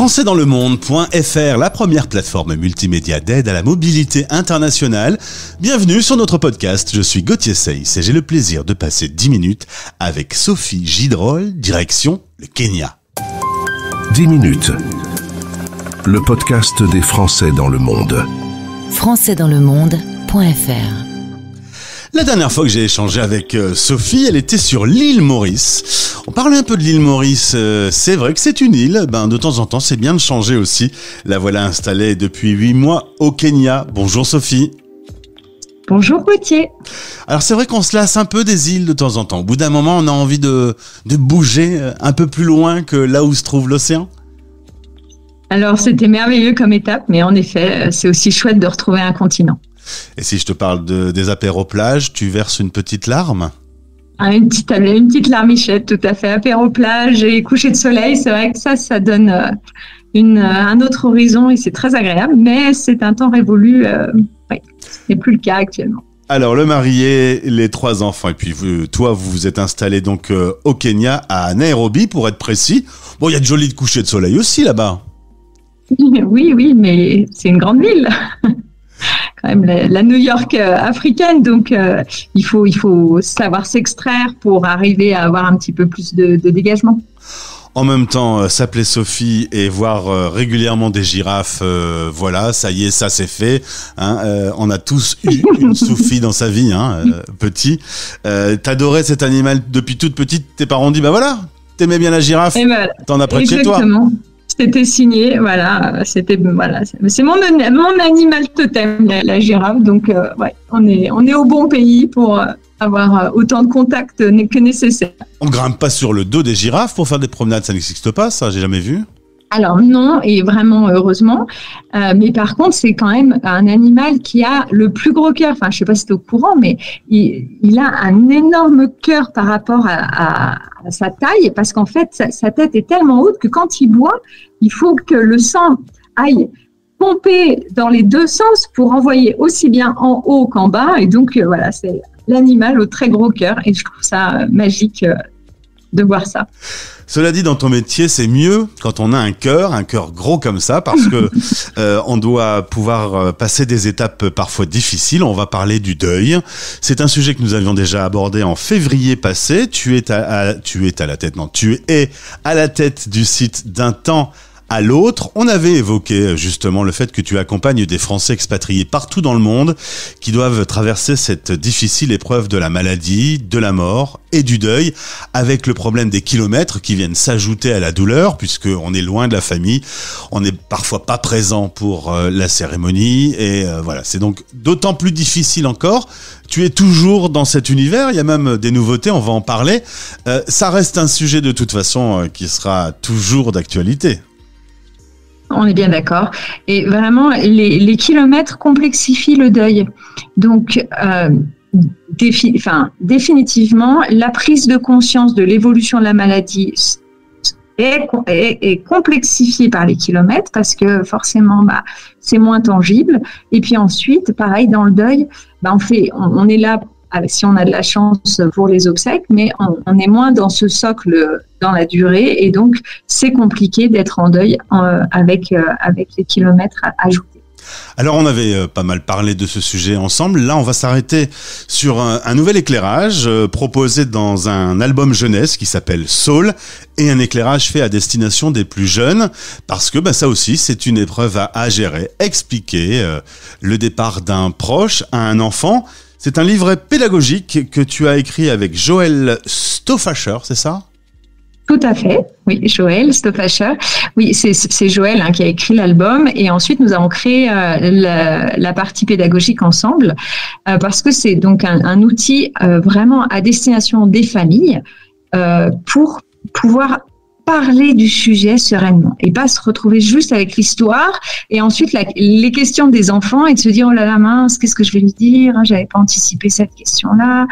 françaisdanslemonde.fr, la première plateforme multimédia d'aide à la mobilité internationale. Bienvenue sur notre podcast, je suis Gauthier Seyss et j'ai le plaisir de passer 10 minutes avec Sophie Gidrol, direction le Kenya. 10 minutes, le podcast des Français dans le monde. françaisdanslemonde.fr. La dernière fois que j'ai échangé avec Sophie, elle était sur l'île Maurice. On parlait un peu de l'île Maurice, c'est vrai que c'est une île, de temps en temps c'est bien de changer aussi. La voilà installée depuis 8 mois au Kenya. Bonjour Sophie. Bonjour Gauthier. Alors c'est vrai qu'on se lasse un peu des îles de temps en temps. Au bout d'un moment, on a envie de bouger un peu plus loin que là où se trouve l'océan. Alors c'était merveilleux comme étape, mais en effet, c'est aussi chouette de retrouver un continent. Et si je te parle des apéro-plages, tu verses une petite larme ? Une petite larmichette, tout à fait. Apéro-plage et coucher de soleil, c'est vrai que ça donne un autre horizon et c'est très agréable, mais c'est un temps révolu. Ce n'est plus le cas actuellement. Alors, le marié, les 3 enfants, et puis toi, vous vous êtes installé donc au Kenya, à Nairobi, pour être précis. Bon, il y a de jolis couchers de soleil aussi là-bas. Oui, mais c'est une grande ville. Quand même la New York africaine, donc il faut savoir s'extraire pour arriver à avoir un petit peu plus de dégagement. En même temps, s'appeler Sophie et voir régulièrement des girafes, voilà, ça y est, ça c'est fait. On a tous eu une Sophie dans sa vie, petit. T'adorais cet animal depuis toute petite. Tes parents ont dit, voilà, t'aimais bien la girafe, t'en as près de chez toi. Exactement. C'était signé, voilà. C'est mon animal totem, la girafe. Donc, on est au bon pays pour avoir autant de contacts que nécessaire. On grimpe pas sur le dos des girafes pour faire des promenades, ça n'existe pas, ça, j'ai jamais vu. Alors non, et vraiment heureusement, mais par contre c'est quand même un animal qui a le plus gros cœur. Enfin, je sais pas si tu es au courant, mais il a un énorme cœur par rapport à sa taille, parce qu'en fait sa tête est tellement haute que quand il boit, il faut que le sang aille pomper dans les deux sens pour envoyer aussi bien en haut qu'en bas. Et donc voilà, c'est l'animal au très gros cœur, et je trouve ça magique de voir ça. Cela dit, dans ton métier, c'est mieux quand on a un cœur gros comme ça, parce que on doit pouvoir passer des étapes parfois difficiles. On va parler du deuil. C'est un sujet que nous avions déjà abordé en février passé. Tu es à la tête du site D'un temps à l'autre. On avait évoqué justement le fait que tu accompagnes des Français expatriés partout dans le monde qui doivent traverser cette difficile épreuve de la maladie, de la mort et du deuil, avec le problème des kilomètres qui viennent s'ajouter à la douleur, puisqu'on est loin de la famille, on n'est parfois pas présent pour la cérémonie, et voilà, c'est donc d'autant plus difficile encore. Tu es toujours dans cet univers, il y a même des nouveautés, on va en parler. Ça reste un sujet de toute façon qui sera toujours d'actualité. On est bien d'accord. Et vraiment, les kilomètres complexifient le deuil. Donc, définitivement, la prise de conscience de l'évolution de la maladie est complexifiée par les kilomètres, parce que forcément, c'est moins tangible. Et puis ensuite, pareil, dans le deuil, on est là, si on a de la chance, pour les obsèques, mais on est moins dans ce socle dans la durée, et donc c'est compliqué d'être en deuil avec les kilomètres ajoutés. Alors on avait pas mal parlé de ce sujet ensemble. Là on va s'arrêter sur un nouvel éclairage proposé dans un album jeunesse qui s'appelle Soul, et un éclairage fait à destination des plus jeunes, parce que ça aussi c'est une épreuve à gérer. Expliquer le départ d'un proche à un enfant. C'est un livret pédagogique que tu as écrit avec Joël Stofacher, c'est ça ? Tout à fait, oui, Joël Stofacher. Oui, c'est Joël qui a écrit l'album, et ensuite nous avons créé la partie pédagogique ensemble, parce que c'est donc un outil vraiment à destination des familles pour pouvoir parler du sujet sereinement et pas se retrouver juste avec l'histoire et ensuite les questions des enfants et de se dire oh là là mince, qu'est-ce que je vais lui dire, j'avais pas anticipé cette question-là.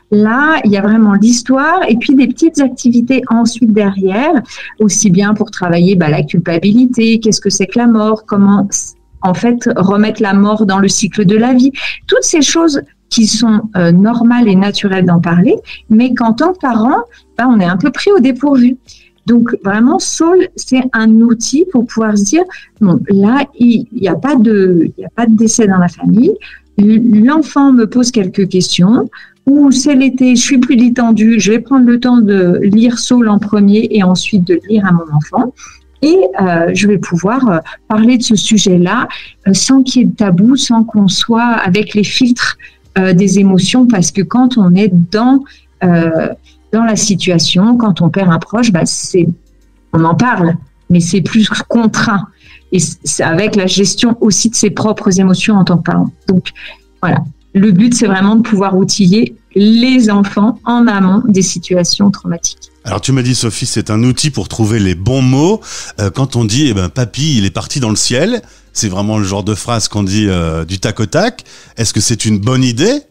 Là, il y a vraiment l'histoire et puis des petites activités ensuite derrière, aussi bien pour travailler la culpabilité, qu'est-ce que c'est que la mort, comment en fait remettre la mort dans le cycle de la vie, toutes ces choses qui sont normales et naturelles d'en parler, mais qu'en tant que parent, on est un peu pris au dépourvu. Donc vraiment, Soul, c'est un outil pour pouvoir se dire, bon, là, il n'y a pas de décès dans la famille. L'enfant me pose quelques questions. Ou c'est l'été, je suis plus détendue, je vais prendre le temps de lire Soul en premier et ensuite de lire à mon enfant. Et je vais pouvoir parler de ce sujet-là sans qu'il y ait de tabou, sans qu'on soit avec les filtres des émotions, parce que quand on est dans la situation, quand on perd un proche, on en parle, mais c'est plus contraint. Et c'est avec la gestion aussi de ses propres émotions en tant que parent. Donc voilà, le but c'est vraiment de pouvoir outiller les enfants en amont des situations traumatiques. Alors tu me dis, Sophie, c'est un outil pour trouver les bons mots. Quand on dit papy il est parti dans le ciel, c'est vraiment le genre de phrase qu'on dit du tac au tac. Est-ce que c'est une bonne idée?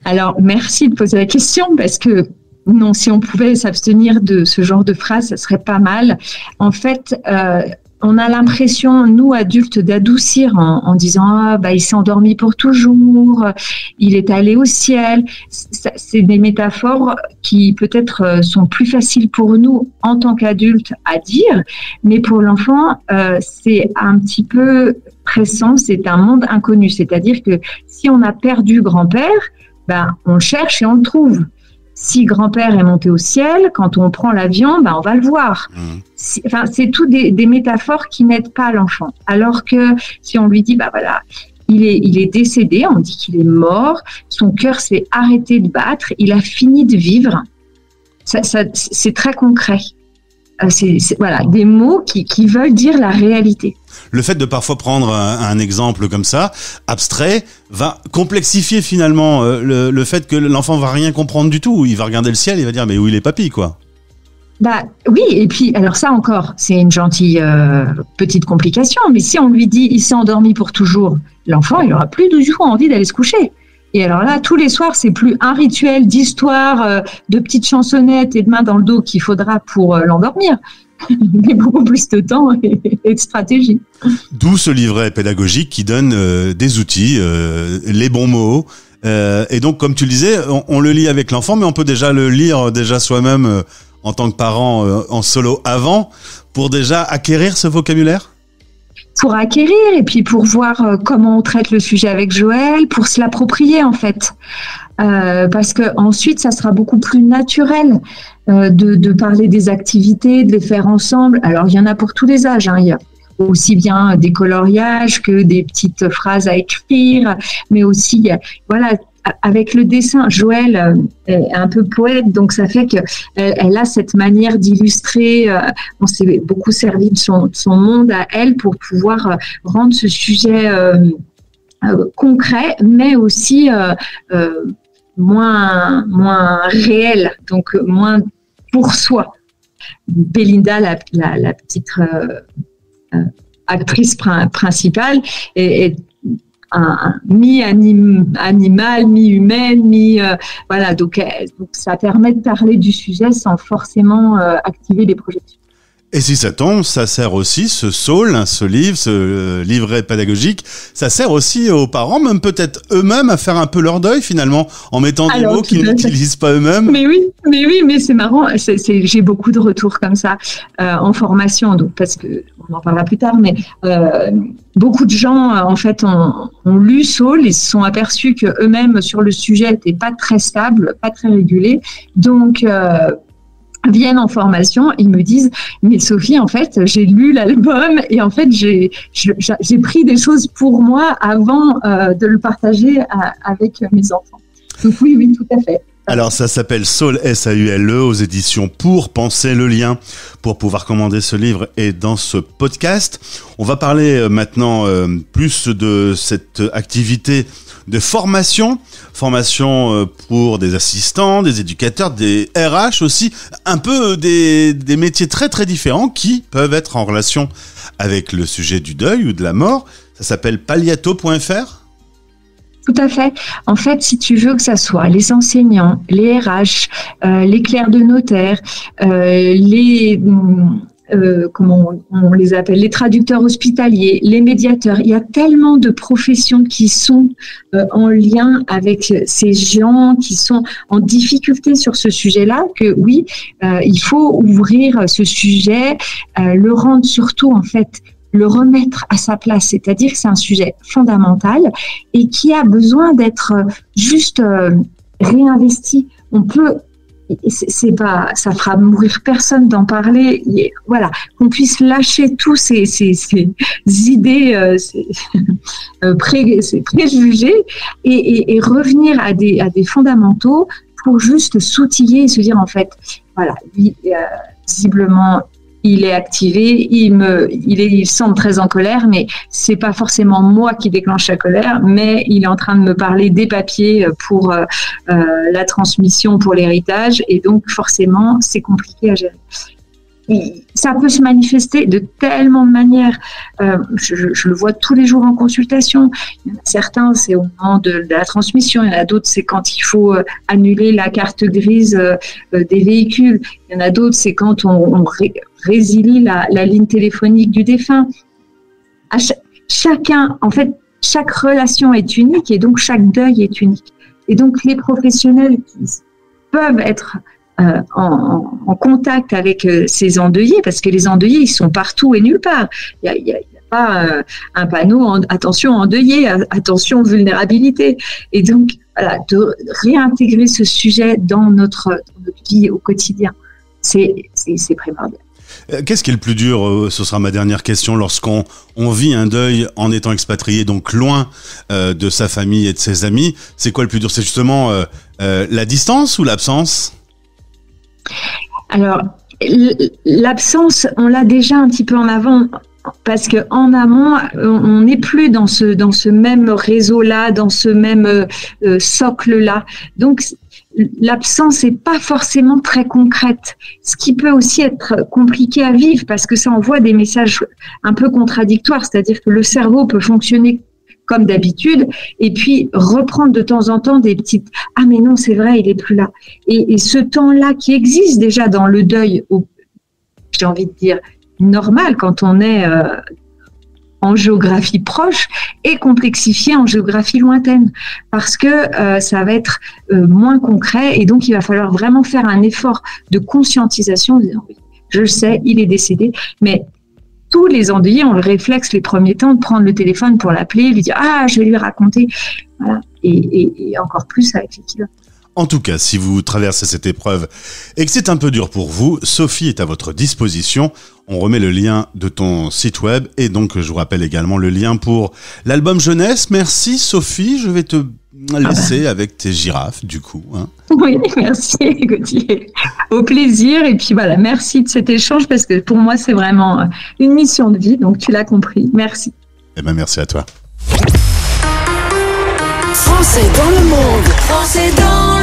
Alors merci de poser la question, parce que non, si on pouvait s'abstenir de ce genre de phrase, ça serait pas mal. En fait, on a l'impression, nous adultes, d'adoucir en disant il s'est endormi pour toujours, il est allé au ciel. C'est des métaphores qui peut-être sont plus faciles pour nous en tant qu'adultes à dire, mais pour l'enfant, c'est un petit peu pressant, c'est un monde inconnu. C'est-à-dire que si on a perdu grand-père, on le cherche et on le trouve. Si grand-père est monté au ciel, quand on prend l'avion, on va le voir. C'est tout des métaphores qui n'aident pas l'enfant. Alors que si on lui dit, il est décédé, on dit qu'il est mort, son cœur s'est arrêté de battre, il a fini de vivre, c'est très concret. C'est des mots qui veulent dire la réalité. Le fait de parfois prendre un exemple comme ça, abstrait, va complexifier finalement le fait que l'enfant va rien comprendre du tout. Il va regarder le ciel, il va dire mais où il est papy, quoi. Oui, et puis alors ça encore, c'est une gentille petite complication, mais si on lui dit il s'est endormi pour toujours, l'enfant il aura plus du tout envie d'aller se coucher. Et alors là, tous les soirs, c'est plus un rituel d'histoire, de petites chansonnettes et de main dans le dos qu'il faudra pour l'endormir, mais beaucoup plus de temps et de stratégie. D'où ce livret pédagogique qui donne des outils, les bons mots. Et donc, comme tu le disais, on le lit avec l'enfant, mais on peut déjà le lire soi-même en tant que parent en solo avant, pour déjà acquérir ce vocabulaire. Pour acquérir et puis pour voir comment on traite le sujet avec Joël, pour se l'approprier en fait. Parce que ensuite, ça sera beaucoup plus naturel de parler des activités, de les faire ensemble. Alors, il y en a pour tous les âges. Il y a aussi bien des coloriages que des petites phrases à écrire, mais aussi, avec le dessin. Joël est un peu poète, donc ça fait qu'elle a cette manière d'illustrer. On s'est beaucoup servi de son monde à elle pour pouvoir rendre ce sujet concret, mais aussi moins réel, donc moins pour soi. Belinda, la petite actrice principale, est mi-animal, mi-humaine, donc ça permet de parler du sujet sans forcément activer les projections. Et si ça tombe, ça sert aussi, ce Soul, ce livre, ce livret pédagogique, ça sert aussi aux parents, même peut-être eux-mêmes, à faire un peu leur deuil finalement, en mettant des mots qu'ils n'utilisent pas eux-mêmes. Mais c'est marrant, j'ai beaucoup de retours comme ça en formation, donc parce que on en parlera plus tard, mais beaucoup de gens en fait ont lu Soul et se sont aperçus que eux-mêmes sur le sujet n'étaient pas très stables, pas très régulés, donc viennent en formation, ils me disent mais Sophie, en fait j'ai lu l'album et en fait j'ai pris des choses pour moi avant de le partager avec mes enfants. Donc oui, tout à fait. Alors ça s'appelle Soul, S-A-U-L-E, aux éditions Pour Penser. Le lien pour pouvoir commander ce livre est dans ce podcast. On va parler maintenant plus de cette activité de formation pour des assistants, des éducateurs, des RH aussi, un peu des métiers très très différents qui peuvent être en relation avec le sujet du deuil ou de la mort. Ça s'appelle palliato.fr. Tout à fait. En fait, si tu veux que ça soit les enseignants, les RH, les clercs de notaire, les comment on les appelle, les traducteurs hospitaliers, les médiateurs. Il y a tellement de professions qui sont en lien avec ces gens qui sont en difficulté sur ce sujet-là, que oui, il faut ouvrir ce sujet, le rendre surtout, en fait, le remettre à sa place, c'est-à-dire que c'est un sujet fondamental et qui a besoin d'être juste réinvesti. On peut, c'est pas, ça fera mourir personne d'en parler. Voilà, qu'on puisse lâcher tous ces idées, ces préjugés et revenir à des fondamentaux pour juste s'outiller et se dire en fait, voilà, visiblement. Il est activé, il semble très en colère, mais c'est pas forcément moi qui déclenche la colère, mais il est en train de me parler des papiers pour la transmission, pour l'héritage, et donc forcément, c'est compliqué à gérer. Et ça peut se manifester de tellement de manières. Je le vois tous les jours en consultation. Il y en a certains, c'est au moment de la transmission. Il y en a d'autres, c'est quand il faut annuler la carte grise des véhicules. Il y en a d'autres, c'est quand on résilie la ligne téléphonique du défunt. Chacun, en fait, chaque relation est unique et donc chaque deuil est unique. Et donc les professionnels qui peuvent être en contact avec ces endeuillés, parce que les endeuillés, ils sont partout et nulle part. Il y a pas un panneau attention endeuillé, attention vulnérabilité. Et donc, voilà, de réintégrer ce sujet dans notre vie au quotidien, c'est primordial. Qu'est-ce qui est le plus dur, ce sera ma dernière question, lorsqu'on vit un deuil en étant expatrié, donc loin de sa famille et de ses amis? C'est quoi le plus dur? C'est justement la distance ou l'absence? Alors, l'absence, on l'a déjà un petit peu en avant, parce que en amont, on n'est plus dans ce même réseau-là, dans ce même socle-là. Donc, l'absence n'est pas forcément très concrète, ce qui peut aussi être compliqué à vivre, parce que ça envoie des messages un peu contradictoires, c'est-à-dire que le cerveau peut fonctionner comme d'habitude, et puis reprendre de temps en temps des petites « Ah mais non, c'est vrai, il est plus là ». Et ce temps-là qui existe déjà dans le deuil, j'ai envie de dire normal quand on est en géographie proche, est complexifié en géographie lointaine, parce que ça va être moins concret, et donc il va falloir vraiment faire un effort de conscientisation, de dire, oui, je le sais, il est décédé, mais tous les endeuillés ont le réflexe les premiers temps de prendre le téléphone pour l'appeler, lui dire « Ah, je vais lui raconter ». Voilà. Et encore plus avec les kilos. En tout cas, si vous traversez cette épreuve et que c'est un peu dur pour vous, Sophie est à votre disposition. On remet le lien de ton site web et donc je vous rappelle également le lien pour l'album jeunesse. Merci Sophie, je vais te laisser avec tes girafes du coup. Hein. Oui, merci Gauthier. Au plaisir et puis voilà, merci de cet échange parce que pour moi c'est vraiment une mission de vie, donc tu l'as compris. Merci. Eh ben merci à toi. Français dans le monde, Français dans